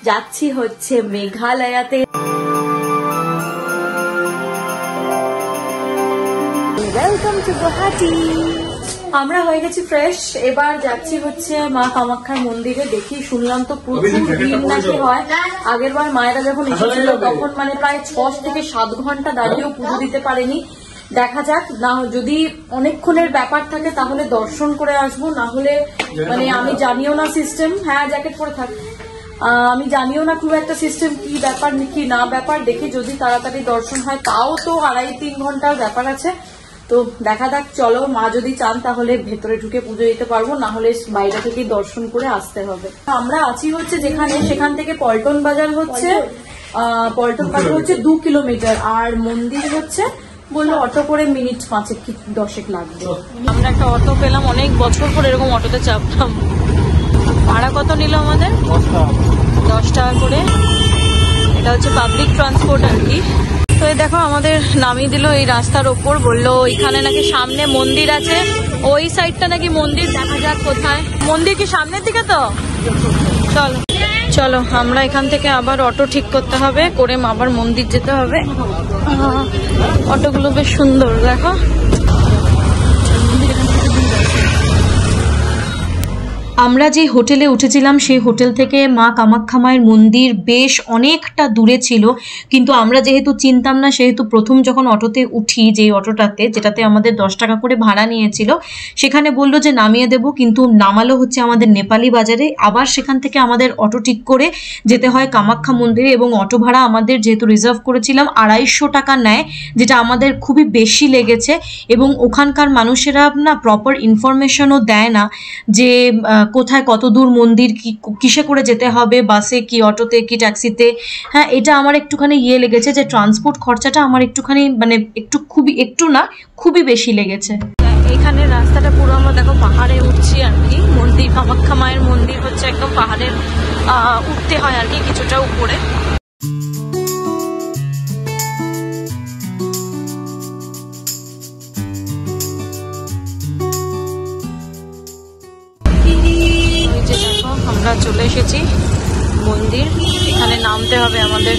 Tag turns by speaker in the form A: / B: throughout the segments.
A: যাচ্ছি হচ্ছে মেঘালয়াতে। Welcome to Guwahati. আমরা হয়ে গেছি ফ্রেশ, এবার যাচ্ছি হচ্ছে মা কামাখ্যার মন্দিরে। দেখি শুনলাম তো প্রচুর ভিড় নাকি হয়। আগের বার মায়েরা যখন এসেছিল তখন মানে প্রায় 6 থেকে 7 ঘন্টা দাঁড়িয়েও পুজো দিতে পারেনি। দেখা যাক, না যদি অনেকক্ষণের ব্যাপার থাকে তাহলে দর্শন করে আসবো, না হলে মানে আমি জানিও না সিস্টেম। হ্যাঁ, জ্যাকেট পরে থাক। আমি জানিও না খুব একটা সিস্টেম কি ব্যাপার কি না ব্যাপার। দেখি যদি তাড়াতাড়ি দর্শন হয়, তাও তো 2.5-3 ঘন্টার ব্যাপার আছে। তো দেখা যাক, চলো মা যদি চান তাহলে ভেতরে ঢুকে পুজো দিতে পারবো, না হলে বাইরে থেকেই দর্শন করে আসতে হবে। আমরা আছি হচ্ছে যেখানে, সেখান থেকে পল্টন বাজার হচ্ছে 2 কিলোমিটার, আর মন্দির হচ্ছে বললো অটো করে মিনিট 5 কি 10 লাগবে। আমরা একটা অটো পেলাম, অনেক বছর পর এরকম অটোতে চাপলাম। ভাড়া কত নিল আমাদের? 10 টাকা করে। এটা হচ্ছে পাবলিক ট্রান্সপোর্ট আর কি। তো এই দেখো আমাদের নামিয়ে দিল এই রাস্তার ওপর, বললো এখানে নাকি সামনে মন্দির আছে, ওই সাইডটা নাকি মন্দির, দেখা যাক কোথায় মন্দির। কি সামনের দিকে? তো চলো চলো, আমরা এখান থেকে আবার অটো ঠিক করতে হবে, করে আবার মন্দির যেতে হবে। অটোগুলো বেশ সুন্দর দেখো। আমরা যে হোটেলে উঠেছিলাম সেই হোটেল থেকে মা কামাখ্যা মায়ের মন্দির বেশ অনেকটা দূরে ছিল, কিন্তু আমরা যেহেতু চিনতাম না সেহেতু প্রথম যখন অটোতে উঠি, যেই অটোটাতে যেটাতে আমাদের 10 টাকা করে ভাড়া নিয়েছিল, সেখানে বললো যে নামিয়ে দেব, কিন্তু নামালো হচ্ছে আমাদের নেপালি বাজারে। আবার সেখান থেকে আমাদের অটো ঠিক করে যেতে হয় কামাখ্যা মন্দিরে, এবং অটো ভাড়া আমাদের যেহেতু রিজার্ভ করেছিলাম 250 টাকা নেয়, যেটা আমাদের খুবই বেশি লেগেছে। এবং ওখানকার মানুষেরা না প্রপার ইনফরমেশনও দেয় না যে কোথায় কত দূর মন্দির, কি কিসে করে যেতে হবে, বাসে কি অটোতে কি ট্যাক্সিতে। হ্যাঁ, এটা আমার একটুখানি লেগেছে যে ট্রান্সপোর্ট খরচাটা আমার একটুখানি মানে খুবই বেশি লেগেছে। এখানে রাস্তাটা পুরো আমরা দেখো পাহাড়ে উঠছি আর কি। মন্দির কামাখ্যা মায়ের মন্দির হচ্ছে একদম পাহাড়ের উঠতে হয় আর কি, কিছুটা উপরে। আমরা চলে এসেছি মন্দির, এখানে নামতে হবে আমাদের।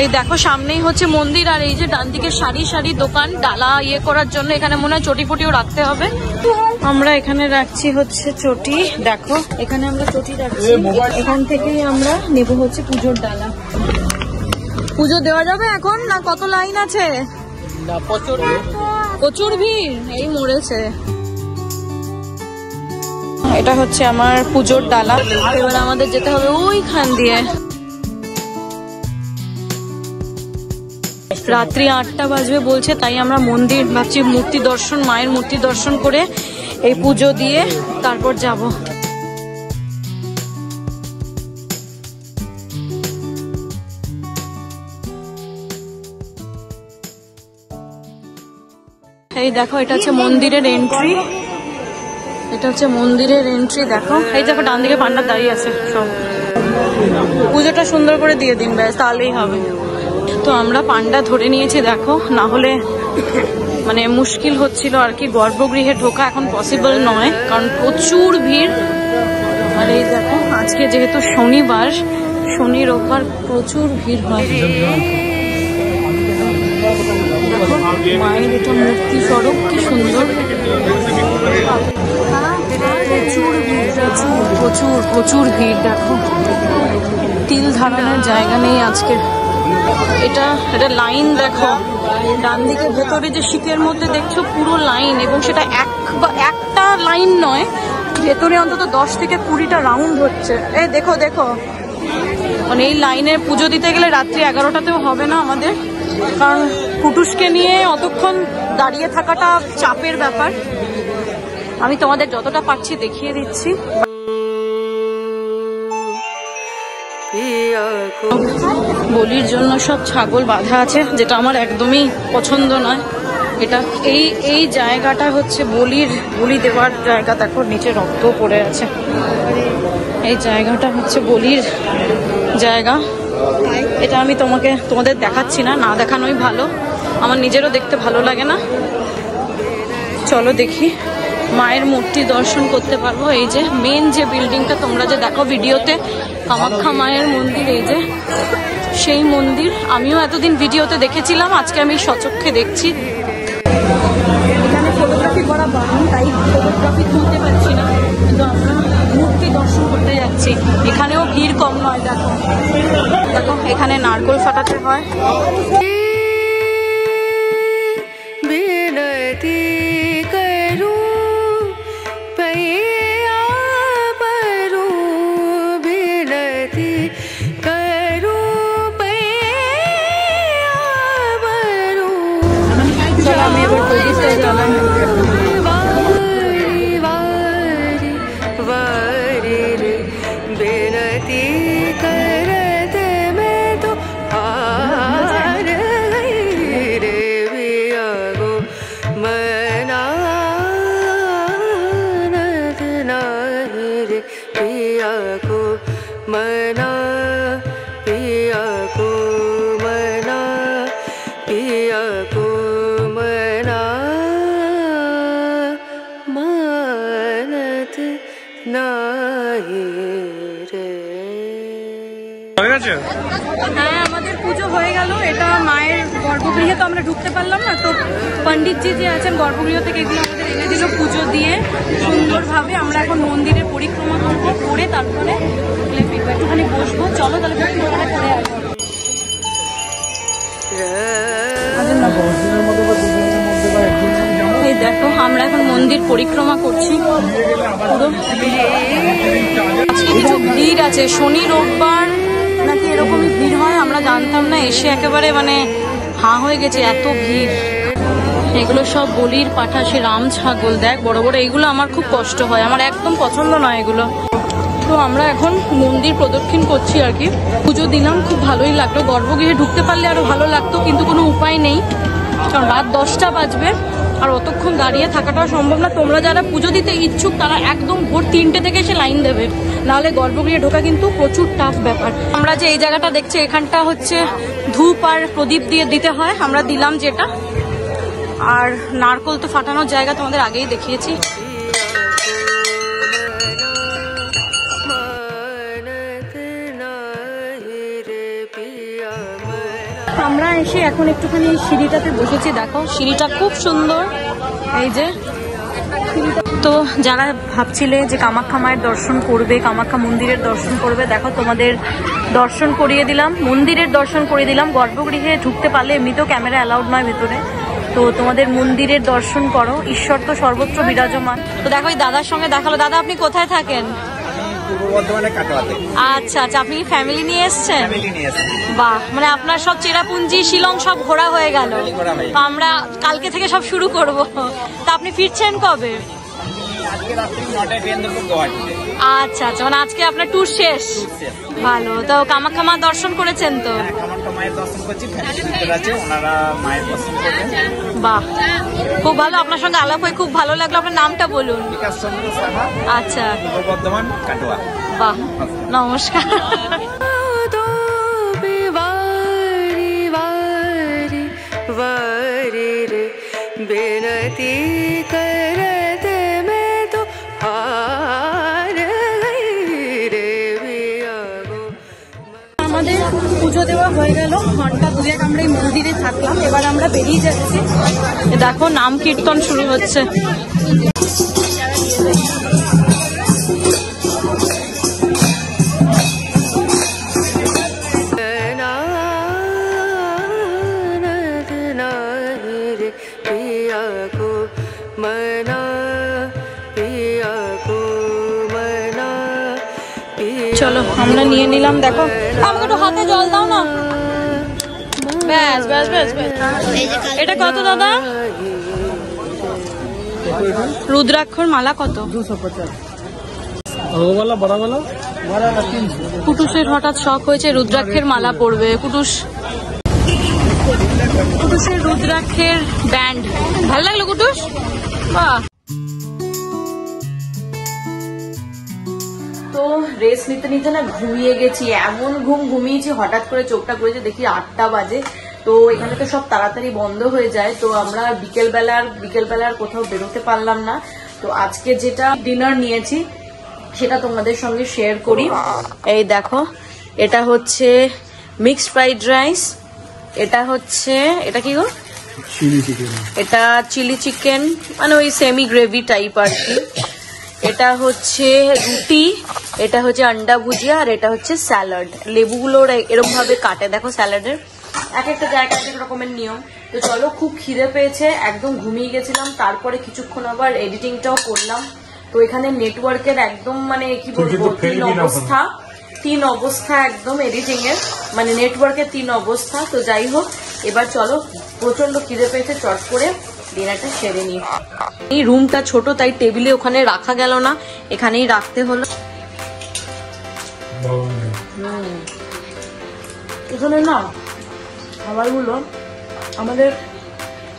A: এই দেখো সামনেই হচ্ছে মন্দির, আর এই যে ডান দিকে সারি সারি দোকান ডালা করার জন্য। এখানে মনে হয় চটি ফটিও রাখতে হবে। আমরা এখানে রাখছি হচ্ছে চটি, দেখো এখানে আমরা চটি রাখছি। এখান থেকেই আমরা নেব হচ্ছে পুজোর ডালা। পুজো দেওয়া যাবে এখন না? কত লাইন আছে? প্রচুর ভিড়, এই মরেছে। এটা হচ্ছে আমার পুজোর ডালা, এবার আমাদের যেতে হবে ওইখান দিয়ে। রাত্রি 8টা বাজবে বলছে, তাই আমরা মন্দির ভাবছি মূর্তি দর্শন, মায়ের মূর্তি দর্শন করে এই পুজো দিয়ে তারপর যাব। এই দেখো এটা হচ্ছে মন্দিরের এন্ট্রি, এটা হচ্ছে মন্দিরের এন্ট্রি। দেখো এই দেখো ডান দিকে পান্ডা দাঁড়িয়ে আছে। সব পুজোটা সুন্দর করে দিয়ে দিন ব্যাস, তাহলেই হবে। তো আমরা পান্ডা ধরে নিয়েছি দেখো, না হলে মানে মুশকিল হচ্ছিল আর কি। গর্ভগৃহে ঢোকা এখন পসিবল নয়, কারণ প্রচুর ভিড়। আর এই দেখো আজকে যেহেতু শনিবার, শনি রোববার প্রচুর ভিড় হয়। মায়ের এটা মূর্তি স্বরূপ, কি সুন্দর। প্রচুর ভিড় দেখো, তিল ধারণের জায়গা নেই আজকে। এটা লাইন দেখো, ডান দিকে ভেতরে যে শীতের মধ্যে দেখছো পুরো লাইন, এবং সেটা একটা লাইন নয়, ভেতরে অন্তত 10 থেকে 20টা রাউন্ড হচ্ছে। দেখো দেখো, মানে এই লাইনে পুজো দিতে গেলে রাত্রি 11টাতেও হবে না আমাদের, কারণ কুটুসকে নিয়ে অতক্ষণ দাঁড়িয়ে থাকাটা চাপের ব্যাপার। আমি তোমাদের যতটা পারছি দেখিয়ে দিচ্ছি। বলির জন্য সব ছাগল বাঁধা আছে, যেটা আমার একদমই পছন্দ নয়। এটা এই জায়গাটা হচ্ছে বলি দেওয়ার জায়গা। দেখো নিচে রক্ত পড়ে আছে। এই জায়গাটা হচ্ছে বলির জায়গা। এটা আমি তোমাদের দেখাচ্ছি না, না দেখানোই ভালো, আমার নিজেরও দেখতে ভালো লাগে না। চলো দেখি মায়ের মূর্তি দর্শন করতে পারবো। এই যে মেন যে বিল্ডিংটা তোমরা যে দেখো ভিডিওতে, কামাখ্যা মায়ের মন্দির, এই যে সেই মন্দির। আমিও এতদিন ভিডিওতে দেখেছিলাম, আজকে আমি সচক্ষে দেখছি। এখানে ফটোগ্রাফি করা বারণ, তাই ফটোগ্রাফি তুলতে পারছি না, কিন্তু আমরা মূর্তি দর্শন করতে যাচ্ছি। এখানেও ভিড় কম নয়। দেখো দেখো এখানে নারকেল ফাটাতে হয়। আমি এবার প্রতিষ্ঠায় গেলাম। হ্যাঁ, আমাদের পুজো হয়ে গেল। এটা মায়ের গর্ভগৃহে তো আমরা ঢুকতে পারলাম না, তো পণ্ডিতজি যে আছেন গর্ভগৃহ থেকে এগুলো আমাদের এনে দিল পুজো দিয়ে সুন্দরভাবে। আমরা এখন মন্দিরের পরিক্রমা করবো, করে তারপরে একটুখানি বসবো। চলো তাহলে পরিক্রমাটা করে আসবো। এই দেখো আমরা এখন মন্দির পরিক্রমা করছি। কিছু ভিড় আছে, শনি রোববার নাকি এরকমই ভিড় হয়, আমরা জানতাম না। এসে একেবারে মানে হাঁ হয়ে গেছে, এত ভিড়। এগুলো সব বলির পাঠা, সে রাম ছাগল, দেখ বড় বড়। এইগুলো আমার খুব কষ্ট হয়, আমার একদম পছন্দ নয় এগুলো। তো আমরা এখন মন্দির প্রদক্ষিণ করছি আর কি। পুজো দিলাম, খুব ভালোই লাগলো। গর্ভগৃহে ঢুকতে পারলে আরো ভালো লাগতো, কিন্তু কোনো উপায় নেই, কারণ রাত 10টা বাজবে আর অতক্ষণ দাঁড়িয়ে থাকাটাও সম্ভব না। তোমরা যারা পুজো দিতে ইচ্ছুক তারা একদম ভোর 3টে থেকে এসে লাইন দেবে, নাহলে গর্ভগৃহে ঢোকা কিন্তু প্রচুর টাফ ব্যাপার। আমরা যে এই জায়গাটা দেখছি, এখানটা হচ্ছে ধূপ আর প্রদীপ দিয়ে দিতে হয়, আমরা দিলাম যেটা। আর নারকোল তো ফাটানোর জায়গা তোমাদের আগেই দেখিয়েছি। আমরা এসে এখন একটুখানি সিঁড়িটাতে বসেছি। দেখো সিঁড়িটা খুব সুন্দর। এই যে তো যারা ভাবছিলে যে কামাখ্যা মায়ের দর্শন করবে, কামাখ্যা মন্দিরের দর্শন করবে, দেখো তোমাদের দর্শন করিয়ে দিলাম, মন্দিরের দর্শন করিয়ে দিলাম। গর্ভগৃহে ঢুকতে পারলে, এমনিতেও ক্যামেরা অ্যালাউড নয় ভেতরে, তো তোমাদের মন্দিরের দর্শন করো। ঈশ্বর তো সর্বত্র বিরাজমান। তো দেখো এই দাদার সঙ্গে দেখালো। দাদা আপনি কোথায় থাকেন? আচ্ছা আচ্ছা, আপনি কি ফ্যামিলি নিয়ে এসছেন? বাহ, মানে আপনার সব চেরাপুঞ্জি, শিলং সব ঘোরা হয়ে গেল। আমরা কালকে থেকে সব শুরু করব। তা আপনি ফিরছেন কবে? আচ্ছা আচ্ছা, মানে আজকে আপনার ট্যুর শেষ। ভালো। তো কামাখ্যা মা দর্শন করেছেন তো? বাহ, খুব ভালো। আপনার সঙ্গে আলাপ হয়ে খুব ভালো লাগলো। আপনার নামটা বলুন। আচ্ছা, বর্ধমান কাটোয়া। বাহ, নমস্কার। আমাদের পুজো দেওয়া হয়ে গেল, ঘন্টা 2 আমরা এই মন্দিরে থাকলাম। এবার আমরা বেরিয়ে যাচ্ছি। দেখো নাম কীর্তন শুরু হচ্ছে। চলো আমরা নিয়ে নিলাম। দেখো আমাকে একটু হাতে জল দাও না। ব্যাস ব্যাস ব্যাস ব্যাস। এটা কত দাদা? রুদ্রাক্ষর মালা কত? 250। কুটুসের হঠাৎ শখ হয়েছে রুদ্রাক্ষের মালা পরবে। কুটুসের রুদ্রাক্ষের ব্যান্ড ভালো লাগলো কুটুস। বাহ। তো রেস্ট নিতে নিতে না ঘুমিয়ে গেছি, এমন ঘুমিয়েছি। হঠাৎ করে চোখটা করেছে, দেখি 8টা বাজে। তো এখানে তো সব তাড়াতাড়ি বন্ধ হয়ে যায়। তো আমরা বিকেলবেলার কোথাও বেরোতে পারলাম না। তো আজকে যেটা ডিনার নিয়েছি সেটা তোমাদের সঙ্গে শেয়ার করি। এই দেখো, এটা হচ্ছে মিক্সড ফ্রাইড রাইস, এটা হচ্ছে এটা কি গো, চিলি চিকেন, এটা চিলি চিকেন মানে ওই সেমি গ্রেভি টাইপ আর কি। এটা হচ্ছে রুটি, এটা হচ্ছে আন্ডা ভুজিয়া, আর এটা হচ্ছে স্যালাড। লেবুগুলো এরকম ভাবে কাটে দেখো স্যালাডের, এক একটা জায়গায় এক এক রকমের নিয়ম। তো চলো, খুব খিদে পেয়েছে, একদম ঘুমিয়ে গেছিলাম, তারপরে কিছুক্ষণ আবার এডিটিংটাও করলাম। তো এখানে নেটওয়ার্কের একদম মানে কি বলবো তিন অবস্থা একদম এডিটিং এর, মানে নেটওয়ার্কের তিন অবস্থা। তো যাই হোক, এবার চলো, প্রচন্ড খিদে পেয়েছে, চট করে ডিনারটা সেরে নিই। এই রুমটা ছোট, তাই টেবিলে ওখানে রাখা গেল না, এখানেই রাখতে হলো। এখানে না খাবারগুলো আমাদের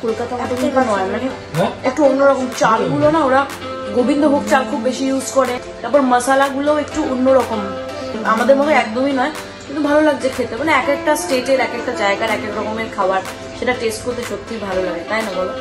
A: কলকাতা মতো কিন্তু নয়, মানে একটু অন্যরকম। চালগুলো না ওরা গোবিন্দভোগ চাল খুব বেশি ইউজ করে, তারপর মশলাগুলো একটু অন্যরকম, আমাদের মতো একদমই নয়, কিন্তু ভালো লাগছে খেতে। মানে এক একটা স্টেটের এক একটা জায়গার এক এক রকমের খাবার, সেটা টেস্ট করতে সত্যি ভালো লাগে, তাই না বলো?